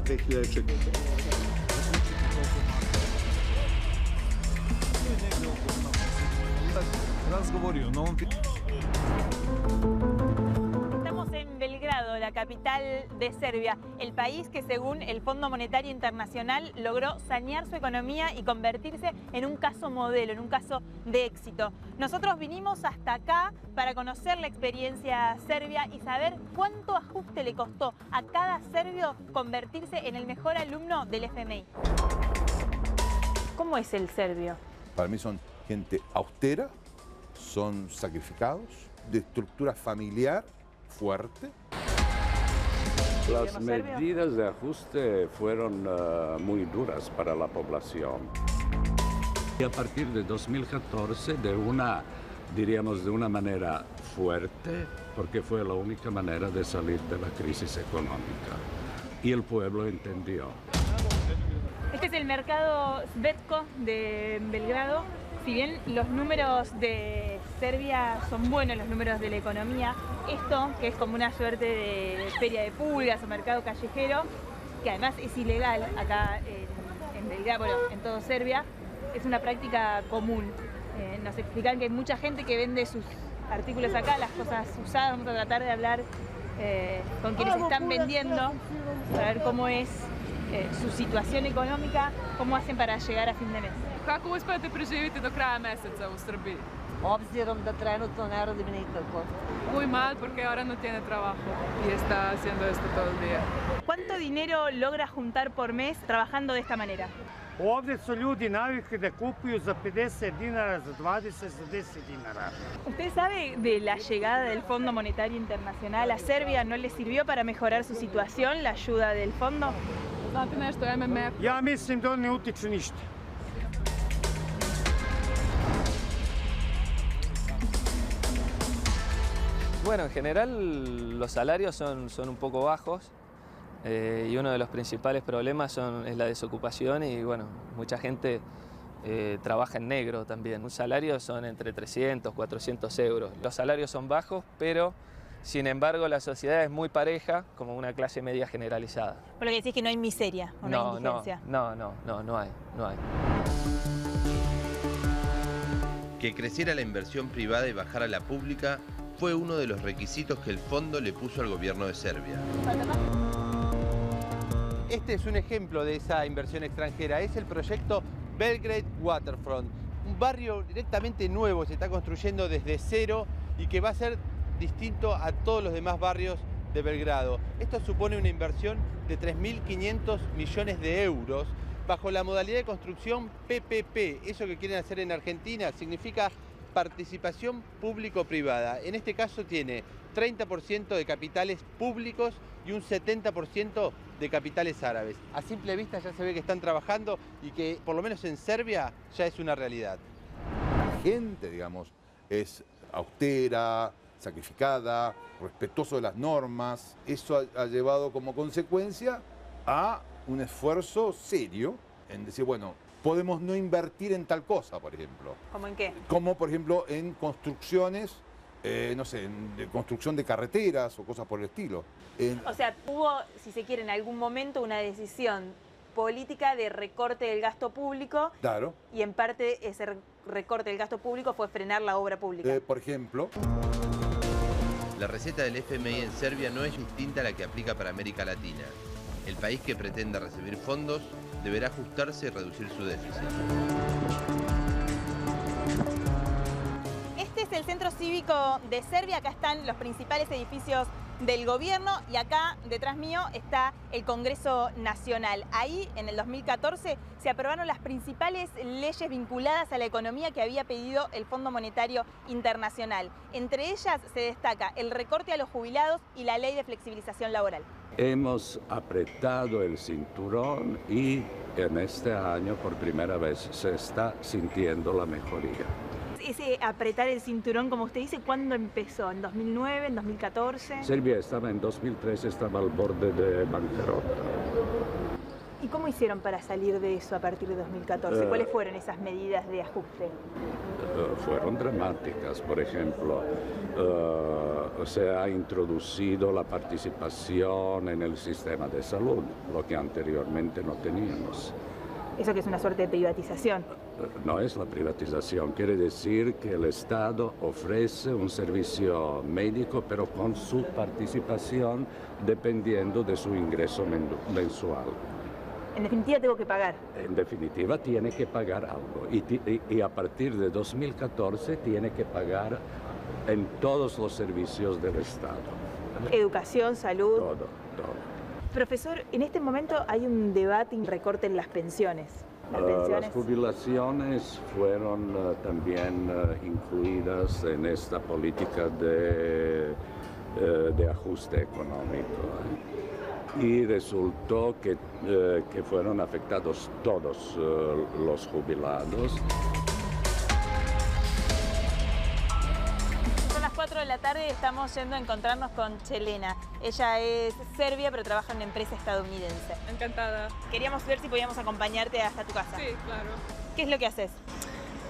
2004. Estamos en Belgrado, la capital de Serbia, el país que según el Fondo Monetario Internacional logró sanear su economía y convertirse en un caso modelo, en un caso de éxito. Nosotros vinimos hasta acá para conocer la experiencia serbia y saber cuánto ajuste le costó a cada serbio convertirse en el mejor alumno del FMI. ¿Cómo es el serbio? Para mí son gente austera, son sacrificados, de estructura familiar fuerte. Las medidas de ajuste fueron muy duras para la población. Y a partir de 2014, diríamos de una manera fuerte, porque fue la única manera de salir de la crisis económica. Y el pueblo entendió. Este es el mercado Svetko de Belgrado. Si bien los números de Serbia son buenos, los números de la economía, esto, que es como una suerte de feria de pulgas o mercado callejero, que además es ilegal acá en Belgrado, bueno, en todo Serbia, es una práctica común. Nos explican que hay mucha gente que vende sus artículos acá, las cosas usadas. Vamos a tratar de hablar con quienes están vendiendo, para ver cómo es su situación económica, cómo hacen para llegar a fin de mes. Kako uspete preživjeti do kraja meseca u Srbiji? Obzirom da trenutno ne radim nikako. Muy mal porque ahora no tiene trabajo y está haciendo esto todo el día. ¿Cuánto dinero logra juntar por mes trabajando de esta manera? Ovdje su ljudi navikli da kupuju za 50 dinara, za 20, za 10 dinara. ¿Usted sabe de la llegada del Fondo Monetario Internacional a Serbia? ¿No le sirvió para mejorar su situación la ayuda del fondo? Znate nešto o MMF? Ja mislim da on ne utiču ništa. Bueno, en general los salarios son un poco bajos y uno de los principales problemas es la desocupación y bueno, mucha gente trabaja en negro también. Un salario son entre 300, 400 euros. Los salarios son bajos, pero sin embargo la sociedad es muy pareja, como una clase media generalizada. Por lo que decís que no hay miseria o no hay indigencia. No hay. Que creciera la inversión privada y bajara la pública fue uno de los requisitos que el fondo le puso al gobierno de Serbia. Este es un ejemplo de esa inversión extranjera, es el proyecto Belgrade Waterfront, un barrio directamente nuevo, se está construyendo desde cero y que va a ser distinto a todos los demás barrios de Belgrado. Esto supone una inversión de 3.500 millones de euros bajo la modalidad de construcción PPP. Eso que quieren hacer en Argentina significa participación público-privada. En este caso tiene 30% de capitales públicos y un 70% de capitales árabes. A simple vista ya se ve que están trabajando y que por lo menos en Serbia ya es una realidad. La gente, digamos, es austera, sacrificada, respetuoso de las normas. Eso ha llevado como consecuencia a un esfuerzo serio en decir, bueno, podemos no invertir en tal cosa, por ejemplo. ¿Cómo en qué? Como, por ejemplo, en construcciones, no sé, en construcción de carreteras o cosas por el estilo. O sea, hubo, si se quiere, en algún momento una decisión política de recorte del gasto público. Claro. Y en parte ese recorte del gasto público fue frenar la obra pública. Por ejemplo. La receta del FMI en Serbia no es distinta a la que aplica para América Latina. El país que pretenda recibir fondos deberá ajustarse y reducir su déficit. Este es el centro cívico de Serbia. Acá están los principales edificios del gobierno y acá detrás mío está el Congreso Nacional. Ahí, en el 2014, se aprobaron las principales leyes vinculadas a la economía que había pedido el Fondo Monetario Internacional. Entre ellas se destaca el recorte a los jubilados y la ley de flexibilización laboral. Hemos apretado el cinturón y en este año por primera vez se está sintiendo la mejoría. Ese apretar el cinturón, como usted dice, ¿cuándo empezó? ¿En 2009, en 2014? Serbia estaba en 2003, estaba al borde de bancarrota. ¿Y cómo hicieron para salir de eso a partir de 2014? ¿Cuáles fueron esas medidas de ajuste? Fueron dramáticas. Por ejemplo, se ha introducido la participación en el sistema de salud, lo que anteriormente no teníamos. Eso que es una suerte de privatización. No es la privatización, quiere decir que el Estado ofrece un servicio médico, pero con su participación dependiendo de su ingreso mensual. En definitiva, tengo que pagar. En definitiva, tiene que pagar algo. Y a partir de 2014 tiene que pagar en todos los servicios del Estado. Educación, salud. Todo. Profesor, en este momento hay un debate y recorte en las pensiones. Las jubilaciones fueron también incluidas en esta política de ajuste económico. Y resultó que fueron afectados todos los jubilados. Son las 4 de la tarde y estamos yendo a encontrarnos con Chelena. Ella es serbia, pero trabaja en una empresa estadounidense. Encantada. Queríamos ver si podíamos acompañarte hasta tu casa. Sí, claro. ¿Qué es lo que haces?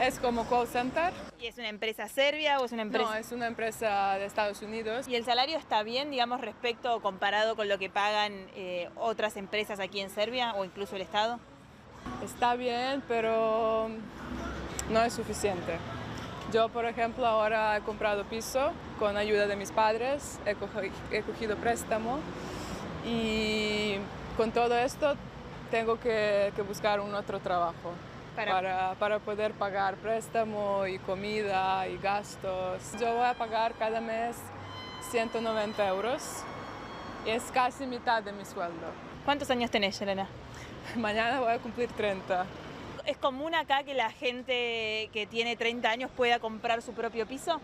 Es como call center. ¿Y es una empresa serbia o es una empresa...? No, es una empresa de Estados Unidos. ¿Y el salario está bien, digamos, respecto o comparado con lo que pagan otras empresas aquí en Serbia o incluso el Estado? Está bien, pero no es suficiente. Yo, por ejemplo, ahora he comprado piso con ayuda de mis padres, he cogido préstamo y con todo esto tengo que buscar un otro trabajo para poder pagar préstamo y comida y gastos. Yo voy a pagar cada mes 190 euros y es casi mitad de mi sueldo. ¿Cuántos años tenés, Chelena? Mañana voy a cumplir 30. ¿Es común acá que la gente que tiene 30 años pueda comprar su propio piso?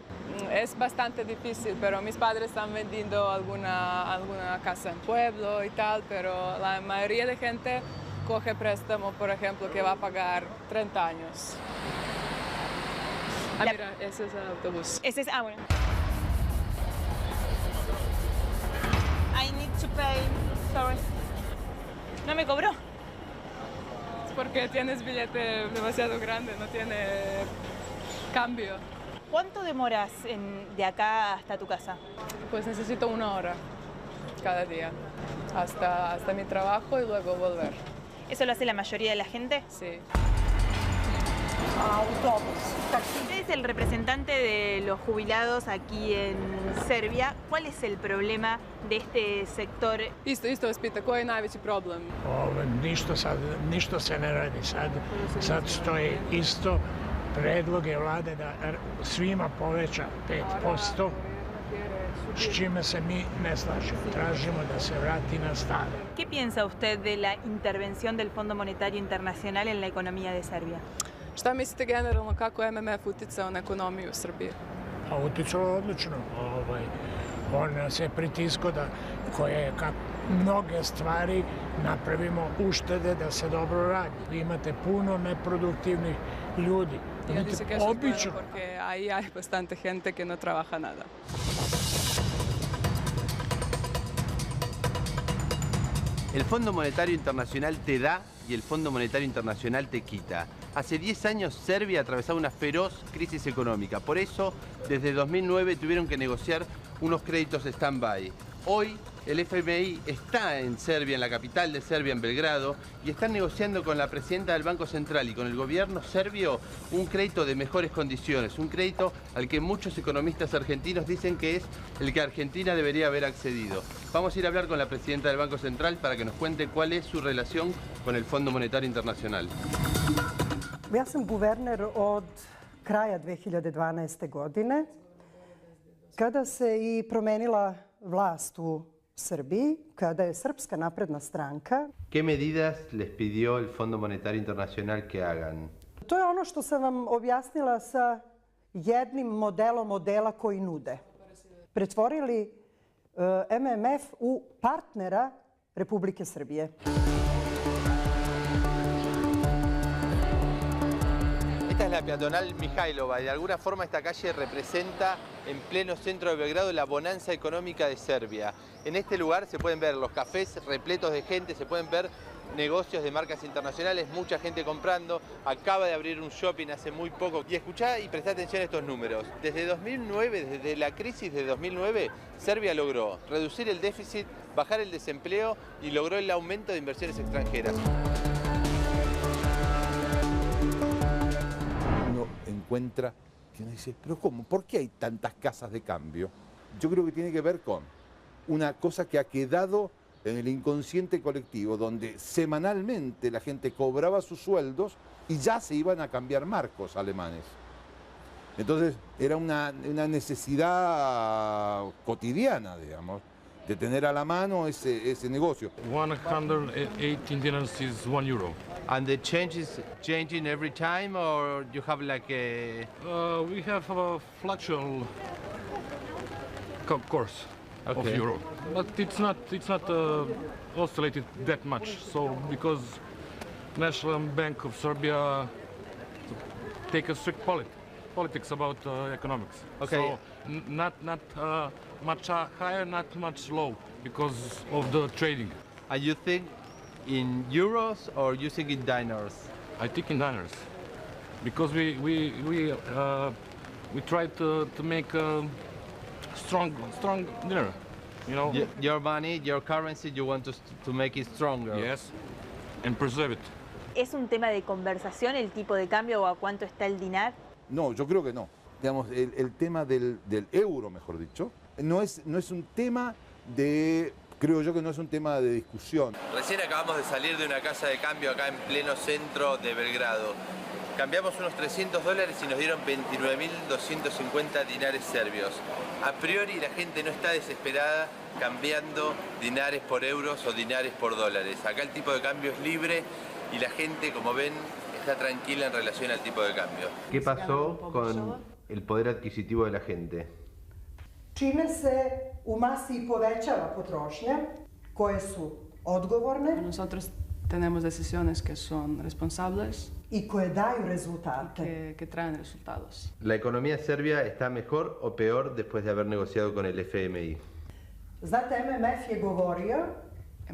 Es bastante difícil, pero mis padres están vendiendo alguna casa en pueblo y tal, pero la mayoría de gente coge préstamo, por ejemplo, que va a pagar 30 años. Ah, mira, ese es el autobús. Ese es, bueno. I need to pay, sorry. ¿No me cobró? Es porque tienes billete demasiado grande, no tiene cambio. ¿Cuánto demoras de acá hasta tu casa? Pues necesito 1 hora cada día, hasta mi trabajo y luego volver. ¿Eso lo hace la mayoría de la gente? Sí. Usted es el representante de los jubilados aquí en Serbia. ¿Cuál es el problema de este sector? Isto vas pita, koji je najveći problem? Ništa se ne radi sad stoji isto. Predlog je vlade da svima poveća 5%, s čime se mi ne slažemo. Tražimo da se vrati na staro. ¿Qué piensa usted de la intervención del Fondo Monetario Internacional en la economía de Serbia? Šta mislite generalno kako je MMF uticao na ekonomiju Srbije? A uticalo odlično. On se pritiskao da mnoge stvari napravimo uštede da se dobro radi. Vi imate puno neproduktivnih ljudi. Yo dice que eso es bueno porque ahí hay bastante gente que no trabaja nada. El Fondo Monetario Internacional te da y el Fondo Monetario Internacional te quita. Hace 10 años Serbia atravesaba una feroz crisis económica. Por eso, desde 2009 tuvieron que negociar unos créditos stand-by. Hoy el FMI está en Serbia, en la capital de Serbia, en Belgrado, y están negociando con la presidenta del Banco Central y con el gobierno serbio un crédito de mejores condiciones, un crédito al que muchos economistas argentinos dicen que es el que Argentina debería haber accedido. Vamos a ir a hablar con la presidenta del Banco Central para que nos cuente cuál es su relación con el Fondo Monetario Internacional. Ja sam guverner od kraja 2012. godine, kada se i promenila vlast u Srbiji, kada je Srpska napredna stranka. ¿Qué medidas les pidió el Fondo Monetario Internacional que hagan? To je ono što sam vam objasnila sa jednim modelom modela koji nude. Pretvorili MMF u partnera Republike Srbije. Esta es la peatonal Mijailova y de alguna forma esta calle representa en pleno centro de Belgrado la bonanza económica de Serbia. En este lugar se pueden ver los cafés repletos de gente, se pueden ver negocios de marcas internacionales, mucha gente comprando, acaba de abrir un shopping hace muy poco. Y escuchá y prestá atención a estos números. Desde 2009, desde la crisis de 2009, Serbia logró reducir el déficit, bajar el desempleo y logró el aumento de inversiones extranjeras. Uno encuentra que uno dice, pero ¿cómo? ¿Por qué hay tantas casas de cambio? Yo creo que tiene que ver con una cosa que ha quedado en el inconsciente colectivo, donde semanalmente la gente cobraba sus sueldos y ya se iban a cambiar marcos alemanes. Entonces era una necesidad cotidiana, digamos, de tener a la mano ese negocio. 118 dinars is 1 euro. And the change is changing every time, or you have like a... We have a fluctual course of euro, but it's not oscillated that much. So because National Bank of Serbia take a strict politics about economics. Okay. So not much higher, not much low because of the trading. And you think in euros or you think in dinars? I think in dinars, because we try to make a strong dinar. You know. Your money, your currency, you want to make it stronger. Yes, and preserve it. ¿Es un tema de conversación el tipo de cambio o a cuánto está el dinar? No, yo creo que no. Digamos, el tema del euro, mejor dicho, no es un tema de... Creo yo que no es un tema de discusión. Recién acabamos de salir de una casa de cambio acá en pleno centro de Belgrado. Cambiamos unos $300 y nos dieron 29.250 dinares serbios. A priori la gente no está desesperada cambiando dinares por euros o dinares por dólares. Acá el tipo de cambio es libre y la gente, como ven, está tranquila en relación al tipo de cambio. ¿Qué pasó con el poder adquisitivo de la gente? Čime se u masi povećava potrošnja, koje su odgovorne. Nosotros tenemos decisiones que son responsables y koje daju rezultate. Que traen resultados. ¿La economía serbia está mejor o peor después de haber negociado con el FMI? Znate, MMF je govorio,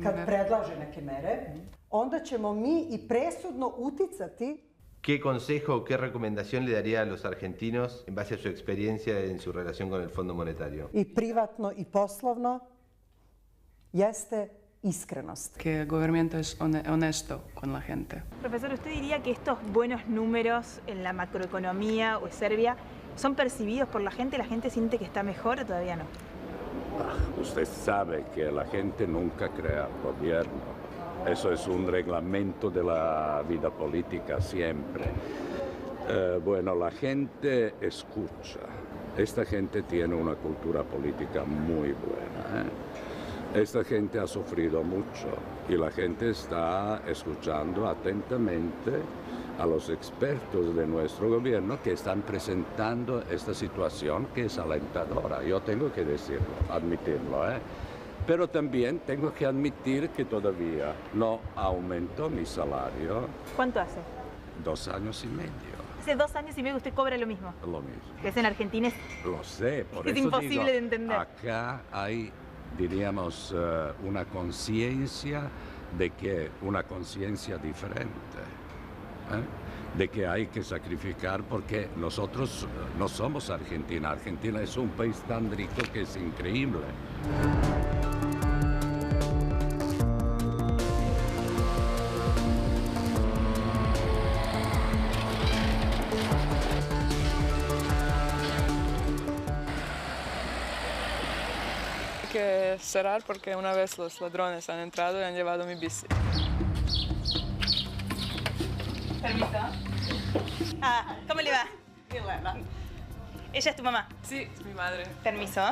kad predlaže neke mere, onda ćemo mi i presudno uticati. ¿Qué consejo o qué recomendación le daría a los argentinos en base a su experiencia en su relación con el Fondo Monetario? I privatno i poslovno jeste iskrenost. Que el gobierno es honesto con la gente. Profesor, ¿usted diría que estos buenos números en la macroeconomía o en Serbia son percibidos por la gente? ¿La gente siente que está mejor o todavía no? Usted sabe que la gente nunca crea gobierno. Eso es un reglamento de la vida política siempre. Bueno, la gente escucha. Esta gente tiene una cultura política muy buena. Esta gente ha sufrido mucho y la gente está escuchando atentamente a los expertos de nuestro gobierno que están presentando esta situación que es alentadora. Yo tengo que decirlo, admitirlo, Pero también tengo que admitir que todavía no aumentó mi salario. ¿Cuánto hace? 2 años y medio. Hace 2 años y medio usted cobra lo mismo. Lo mismo. Que es en Argentina. Lo sé, por es eso imposible digo, de entender. Acá hay, diríamos, una conciencia de que una conciencia diferente. De que hay que sacrificar porque nosotros no somos Argentina. Argentina es un país tan rico que es increíble. Hay que cerrar porque una vez los ladrones han entrado y han llevado mi bici. Permiso. Ah, ¿cómo le va? Qué buena. ¿Ella es tu mamá? Sí, es mi madre. Permiso.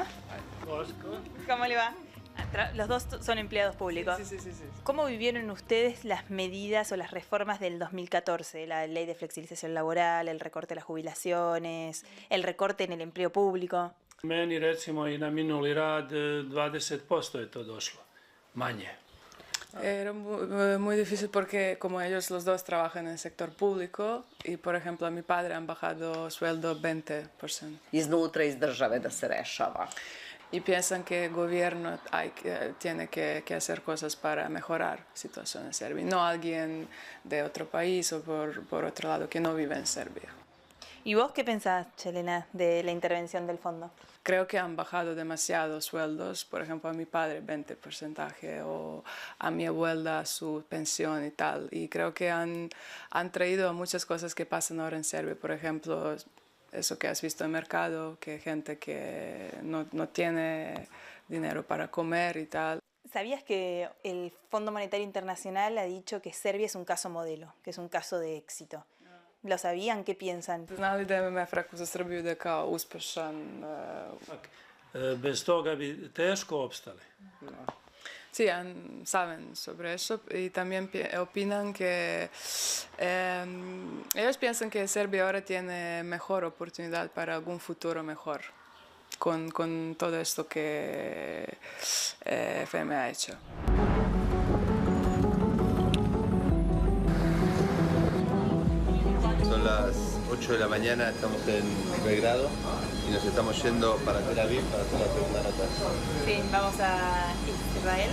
¿Cómo le va? Los dos son empleados públicos. Sí. ¿Cómo vivieron ustedes las medidas o las reformas del 2014? La ley de flexibilización laboral, el recorte de las jubilaciones, el recorte en el empleo público. Meni recimo i na minuli rad 20% je to došlo, manje. Era muy difícil porque como ellos los dos trabajan en el sector público y por ejemplo a mi padre han bajado sueldo 20%. Iznutra iz države da se rešava. y piensan que el gobierno tiene que hacer cosas para mejorar la situación en Serbia, no alguien de otro país o por otro lado que no vive en Serbia. ¿Y vos qué pensás, Chelena, de la intervención del fondo? Creo que han bajado demasiado sueldos, por ejemplo a mi padre 20% o a mi abuela su pensión y tal, y creo que han traído muchas cosas que pasan ahora en Serbia, por ejemplo eso que has visto en el mercado, que gente que no tiene dinero para comer y tal. ¿Sabías que el Fondo Monetario Internacional ha dicho que Serbia es un caso modelo, que es un caso de éxito? ¿Lo sabían? ¿Qué piensan? Znali da je MMF rekao za Srbiju da je kao uspešan... Bez toga bi teško opstali. Sí, saben sobre eso y también opinan que ellos piensan que Serbia ahora tiene mejor oportunidad para algún futuro mejor con todo esto que FM ha hecho. Son las 8 de la mañana, estamos en Belgrado y nos estamos yendo para Tel Aviv para hacer la segunda nota. Sí, vamos a Israel.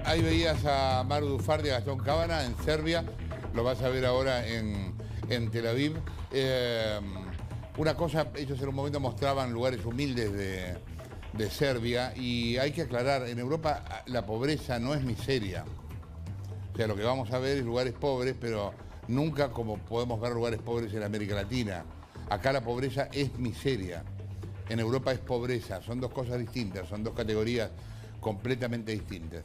Ahí veías a Maru Dufardi, a Gastón Cábana en Serbia, lo vas a ver ahora en Tel Aviv. Una cosa, ellos en un momento mostraban lugares humildes de Serbia y hay que aclarar, en Europa la pobreza no es miseria. O sea, lo que vamos a ver es lugares pobres, pero nunca como podemos ver lugares pobres en América Latina. Acá la pobreza es miseria, en Europa es pobreza, son dos cosas distintas, son dos categorías completamente distintas.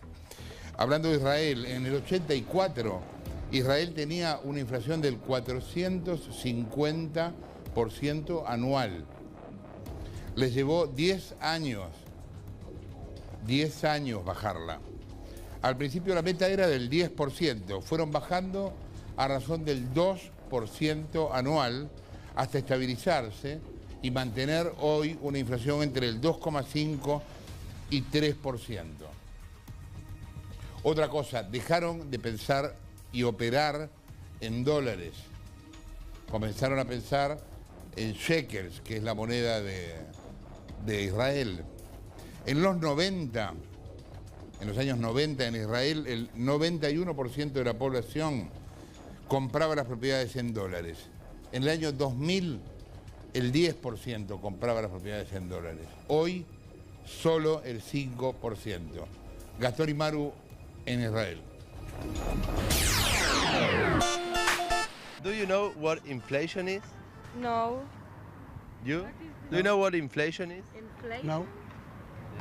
Hablando de Israel, en el 84 Israel tenía una inflación del 450% anual. Les llevó 10 años bajarla. Al principio la meta era del 10%, fueron bajando a razón del 2% anual hasta estabilizarse y mantener hoy una inflación entre el 2,5% y 3%. Otra cosa, dejaron de pensar y operar en dólares. Comenzaron a pensar en shekels, que es la moneda de Israel. En los 90, en los años 90 en Israel, el 91% de la población compraba las propiedades en dólares. En el año 2000, el 10% compraba las propiedades en dólares. Hoy, solo el 5%. Gastón y Maru en Israel. Do you know what inflation is? No. You? Do you know what inflation is? Inflation? No.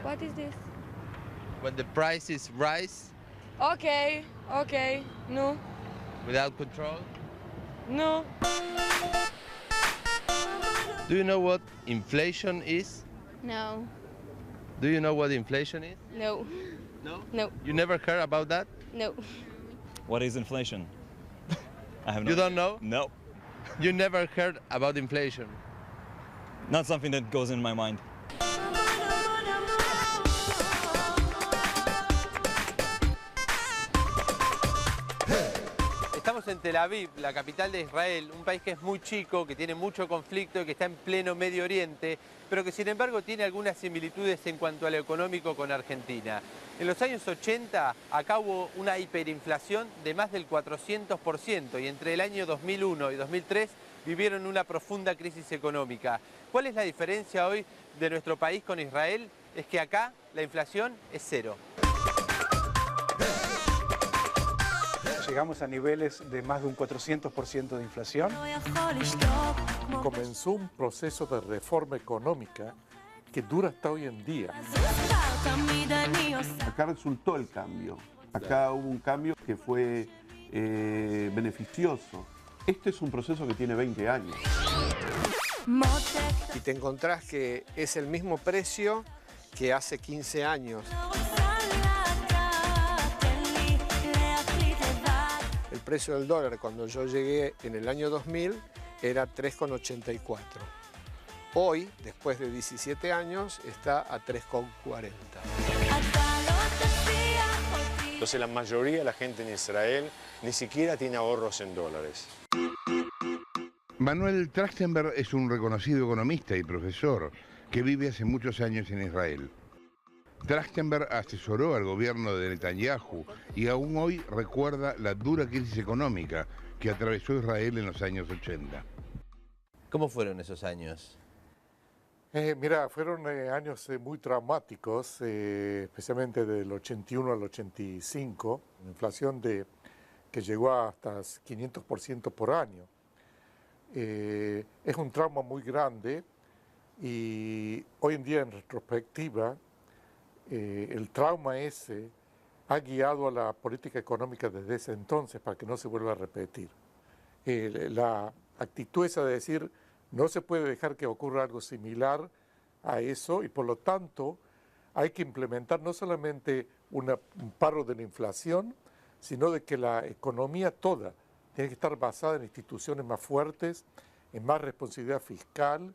What is this? When the prices rise Okay, no, without control? no. Do you know what inflation is? No, Do you know what inflation is? no, No? no, You never heard about that? no. What is inflation? I have no You don't know? No. You never heard about inflation? Not something that goes in my mind. Estamos en Tel Aviv, la capital de Israel, un país que es muy chico, que tiene mucho conflicto y que está en pleno Medio Oriente, pero que sin embargo tiene algunas similitudes en cuanto a lo económico con Argentina. En los años 80 acá hubo una hiperinflación de más del 400% y entre el año 2001 y 2003 vivieron una profunda crisis económica. ¿Cuál es la diferencia hoy de nuestro país con Israel? Es que acá la inflación es cero. Llegamos a niveles de más de un 400% de inflación. Comenzó un proceso de reforma económica que dura hasta hoy en día. Acá resultó el cambio. Acá hubo un cambio que fue beneficioso. Este es un proceso que tiene 20 años. Y te encontrás que es el mismo precio que hace 15 años. El precio del dólar cuando yo llegué en el año 2000 era 3,84. Hoy, después de 17 años, está a 3,40. Entonces la mayoría de la gente en Israel ni siquiera tiene ahorros en dólares. Manuel Trachtenberg es un reconocido economista y profesor que vive hace muchos años en Israel. Trachtenberg asesoró al gobierno de Netanyahu y aún hoy recuerda la dura crisis económica que atravesó Israel en los años 80. ¿Cómo fueron esos años? Mira, fueron años muy traumáticos, especialmente del 81 al 85, una inflación que llegó hasta 500% por año. Es un trauma muy grande y hoy en día, en retrospectiva, el trauma ese ha guiado a la política económica desde ese entonces para que no se vuelva a repetir. La actitud esa de decir no se puede dejar que ocurra algo similar a eso y por lo tanto hay que implementar no solamente un paro de la inflación, sino de que la economía toda tiene que estar basada en instituciones más fuertes, en más responsabilidad fiscal,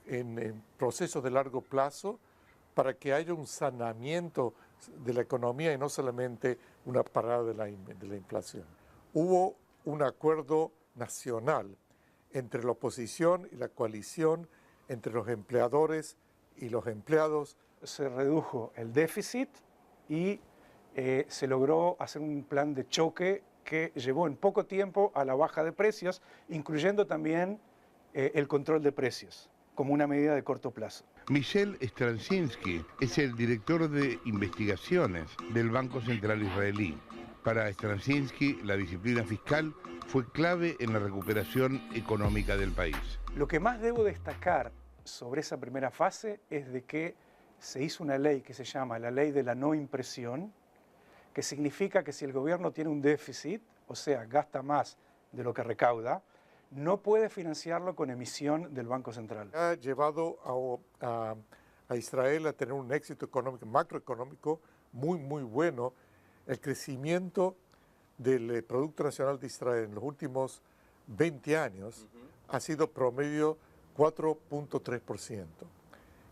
en procesos de largo plazo, para que haya un saneamiento de la economía y no solamente una parada de la inflación. Hubo un acuerdo nacional entre la oposición y la coalición, entre los empleadores y los empleados. Se redujo el déficit y se logró hacer un plan de choque que llevó en poco tiempo a la baja de precios, incluyendo también el control de precios, como una medida de corto plazo. Michel Straczynski es el director de investigaciones del Banco Central Israelí. Para Straczynski, la disciplina fiscal fue clave en la recuperación económica del país. Lo que más debo destacar sobre esa primera fase es de que se hizo una ley que se llama la ley de la no impresión, que significa que si el gobierno tiene un déficit, o sea, gasta más de lo que recauda, no puede financiarlo con emisión del Banco Central. Ha llevado a Israel a tener un éxito económico, macroeconómico muy bueno. El crecimiento del Producto Nacional de Israel en los últimos 20 años ha sido promedio 4.3%.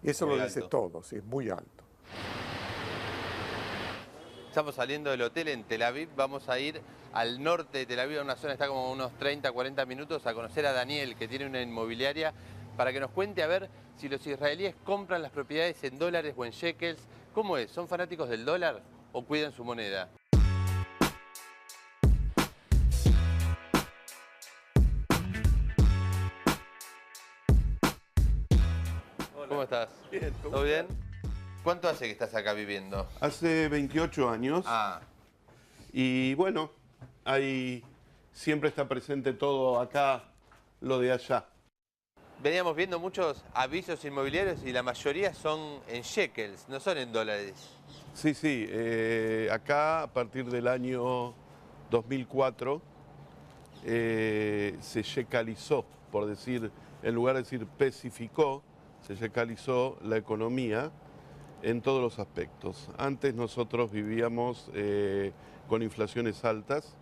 Y eso lo dice todo, sí, es muy alto. Estamos saliendo del hotel en Tel Aviv, vamos a ir al norte de Tel Aviv, a una zona que está como unos 30, 40 minutos, a conocer a Daniel, que tiene una inmobiliaria, para que nos cuente a ver si los israelíes compran las propiedades en dólares o en shekels. ¿Cómo es? ¿Son fanáticos del dólar o cuidan su moneda? Hola. ¿Cómo estás? Bien. ¿Todo bien? ¿Cuánto hace que estás acá viviendo? Hace 28 años. Y bueno, ahí siempre está presente todo acá, lo de allá. Veníamos viendo muchos avisos inmobiliarios y la mayoría son en shekels, no son en dólares. Sí, acá a partir del año 2004 se shekalizó, por decir, en lugar de decir pesificó, se shekalizó la economía en todos los aspectos. Antes nosotros vivíamos con inflaciones altas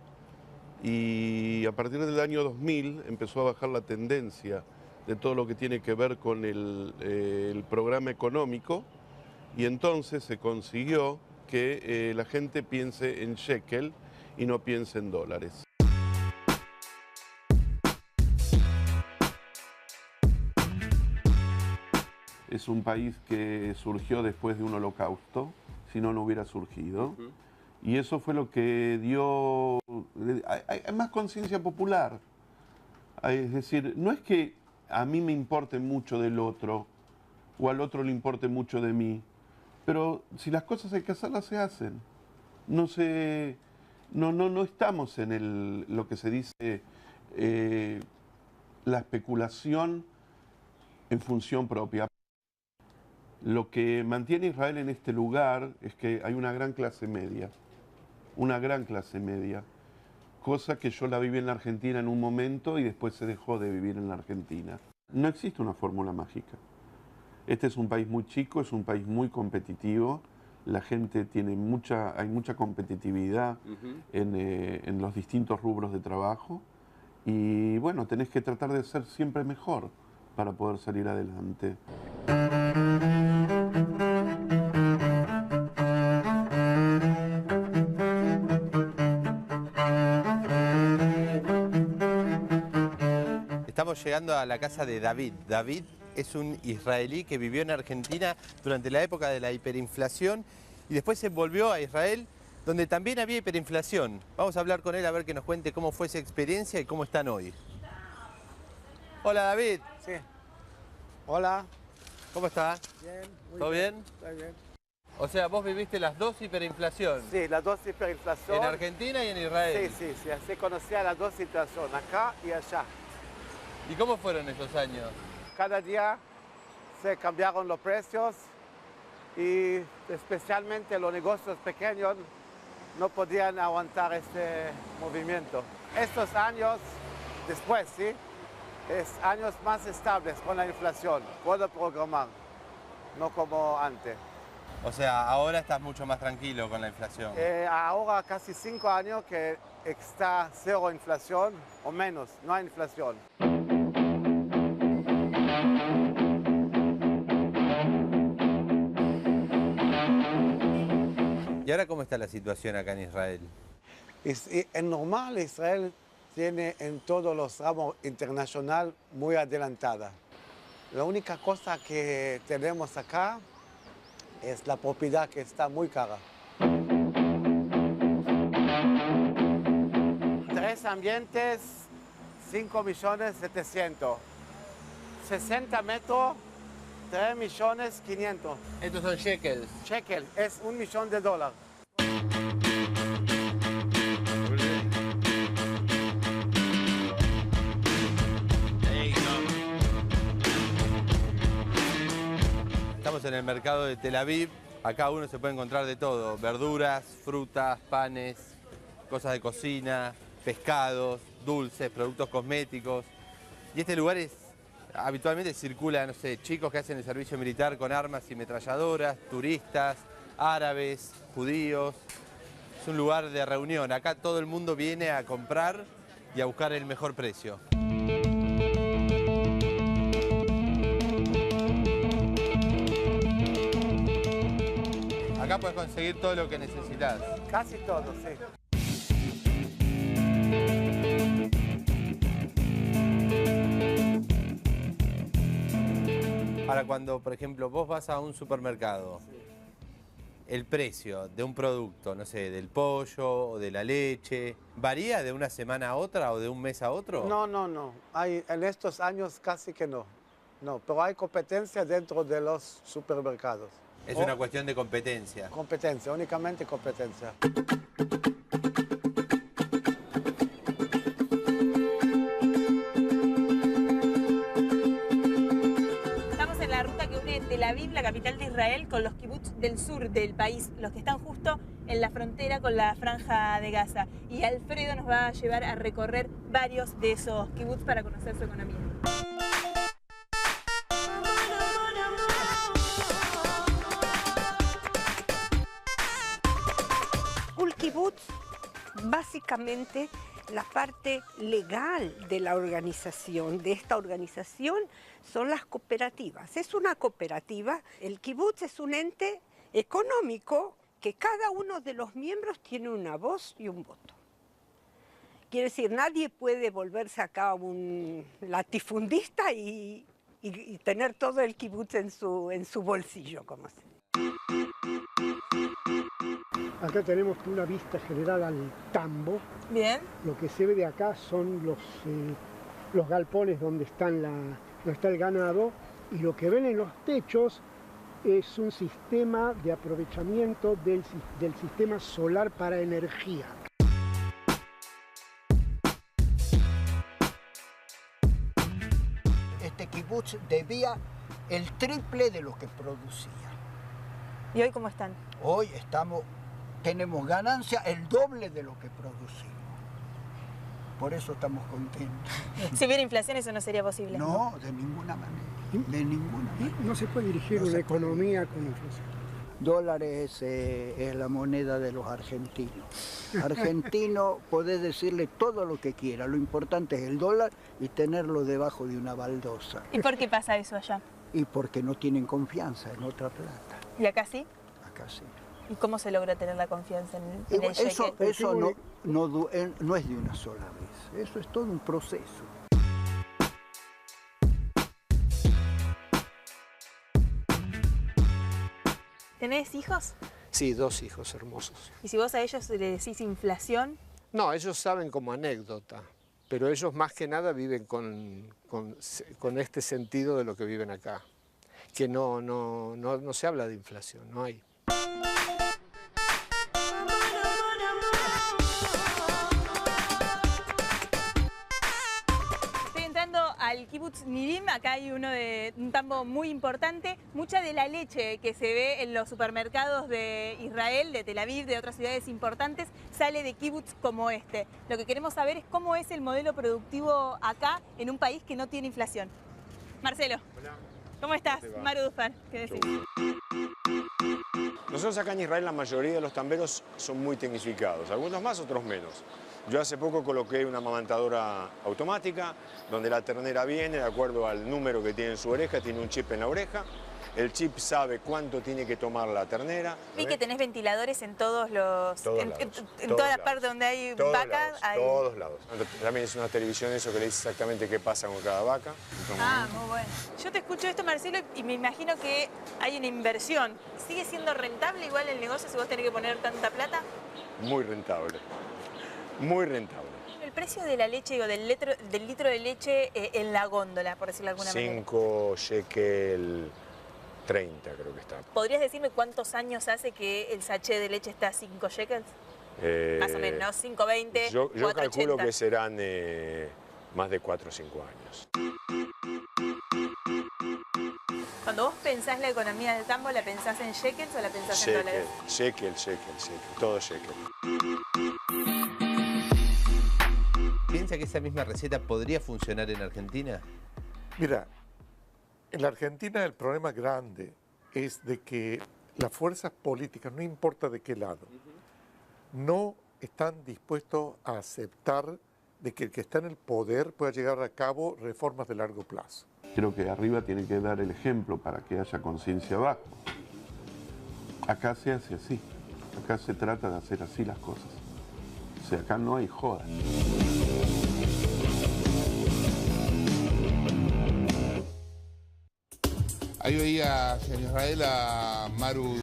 y a partir del año 2000 empezó a bajar la tendencia de todo lo que tiene que ver con el programa económico y entonces se consiguió que la gente piense en shekel y no piense en dólares. Es un país que surgió después de un holocausto, si no, no hubiera surgido. Y eso fue lo que dio... Hay más conciencia popular. Es decir, no es que a mí me importe mucho del otro o al otro le importe mucho de mí, pero si las cosas hay que hacerlas, se hacen. No estamos en lo que se dice la especulación en función propia. Lo que mantiene a Israel en este lugar es que hay una gran clase media, cosa que yo la viví en la Argentina en un momento y después se dejó de vivir en la Argentina. No existe una fórmula mágica. Este es un país muy chico, es un país muy competitivo, la gente hay mucha competitividad en los distintos rubros de trabajo y bueno, tenés que tratar de ser siempre mejor para poder salir adelante. Estamos estamos llegando a la casa de David. David es un israelí que vivió en Argentina durante la época de la hiperinflación y después se volvió a Israel, donde también había hiperinflación. Vamos a hablar con él a ver que nos cuente cómo fue esa experiencia y cómo están hoy. Hola, David. Sí. Hola. ¿Cómo está? Bien. Muy ¿Todo bien? Está bien. O sea, vos viviste las dos hiperinflación. Sí, las dos hiperinflación. ¿En Argentina y en Israel? Sí, sí, sí. Así conocía las dos situaciones, acá y allá. ¿Y cómo fueron esos años? Cada día se cambiaron los precios y especialmente los negocios pequeños no podían aguantar este movimiento. Estos años después, ¿sí? Es años más estables con la inflación. Puedo programar, no como antes. O sea, ahora estás mucho más tranquilo con la inflación. Ahora casi 5 años que está cero inflación o menos, no hay inflación. ¿Y ahora cómo está la situación acá en Israel? Es normal, Israel tiene en todos los ramos internacionales muy adelantada. La única cosa que tenemos acá es la propiedad que está muy cara. 3 ambientes, 5.700.000. 60 metros, 3.500.000. Estos son shekels. Shekel, es $1 millón. Estamos en el mercado de Tel Aviv. Acá uno se puede encontrar de todo. Verduras, frutas, panes, cosas de cocina, pescados, dulces, productos cosméticos. Y este lugar habitualmente circula, no sé, chicos que hacen el servicio militar con armas y ametralladoras, turistas, árabes, judíos. Es un lugar de reunión. Acá todo el mundo viene a comprar y a buscar el mejor precio. Acá puedes conseguir todo lo que necesitas. Casi todo, sí. Ahora, cuando, por ejemplo, vos vas a un supermercado, el precio de un producto, no sé, del pollo o de la leche, ¿varía de una semana a otra o de un mes a otro? No, no, no. En estos años casi que no. No, pero hay competencia dentro de los supermercados. Es una cuestión de competencia. Competencia, únicamente competencia. Estamos en la ruta que une Tel Aviv, la capital de Israel, con los kibbutz del sur del país, los que están justo en la frontera con la Franja de Gaza. Y Alfredo nos va a llevar a recorrer varios de esos kibbutz para conocer su economía. Básicamente, la parte legal de la organización, de esta organización, son las cooperativas. Es una cooperativa, el kibutz es un ente económico que cada uno de los miembros tiene una voz y un voto. Quiere decir, nadie puede volverse acá un latifundista y tener todo el kibutz en su bolsillo, como se dice. Acá tenemos una vista general al tambo. Bien. Lo que se ve de acá son los galpones donde está el ganado, y lo que ven en los techos es un sistema de aprovechamiento del sistema solar para energía. Este kibutz debía el triple de lo que producía. ¿Y hoy cómo están? Hoy tenemos ganancia el doble de lo que producimos. Por eso estamos contentos. Si hubiera inflación, eso no sería posible. No, de ninguna manera. De ninguna manera. No se puede dirigir una economía con inflación. Dólares es la moneda de los argentinos. Argentino, podés decirle todo lo que quiera. Lo importante es el dólar y tenerlo debajo de una baldosa. ¿Y por qué pasa eso allá? Y porque no tienen confianza en otra plata. ¿Y acá sí? Acá sí. ¿Y cómo se logra tener la confianza en el shekel? Eso no es de una sola vez. Eso es todo un proceso. ¿Tenés hijos? Sí, 2 hijos hermosos. Y si vos a ellos le decís inflación... No, ellos saben como anécdota, pero ellos más que nada viven con este sentido de lo que viven acá, que no se habla de inflación, no hay. Al Kibutz Nidim, acá hay un tambo muy importante. Mucha de la leche que se ve en los supermercados de Israel, de Tel Aviv, de otras ciudades importantes, sale de kibutz como este. Lo que queremos saber es cómo es el modelo productivo acá, en un país que no tiene inflación. Marcelo, hola. ¿Cómo estás? Maru Dufan, ¿qué decís? Nosotros acá en Israel la mayoría de los tamberos son muy tecnificados, algunos más, otros menos. Yo hace poco coloqué una amamantadora automática, donde la ternera viene de acuerdo al número que tiene en su oreja, tiene un chip en la oreja. El chip sabe cuánto tiene que tomar la ternera. Vi que tenés ventiladores en todos los... en todas las partes donde hay vacas. Todos lados. También es una televisión eso que le dice exactamente qué pasa con cada vaca. Muy bueno. Yo te escucho esto, Marcelo, y me imagino que hay una inversión. ¿Sigue siendo rentable igual el negocio si vos tenés que poner tanta plata? Muy rentable. Muy rentable. El precio de la leche, digo, del litro de leche en la góndola, por decirlo de alguna manera. 5 shekel 30 creo que está. ¿Podrías decirme cuántos años hace que el sachet de leche está a 5 shekels? Más o menos, ¿no? 5.20, yo 4.80. calculo que serán más de 4 o 5 años. Cuando vos pensás la economía del tambo, ¿la pensás en shekels o la pensás en dólares? Shekel, todo shekel. ¿Piensa que esa misma receta podría funcionar en Argentina? Mira, en la Argentina el problema grande es de que las fuerzas políticas, no importa de qué lado, no están dispuestos a aceptar de que el que está en el poder pueda llevar a cabo reformas de largo plazo. Creo que arriba tiene que dar el ejemplo para que haya conciencia abajo. Acá se hace así, acá se trata de hacer así las cosas. O sea, acá no hay joda. Ahí veías en Israel a Maru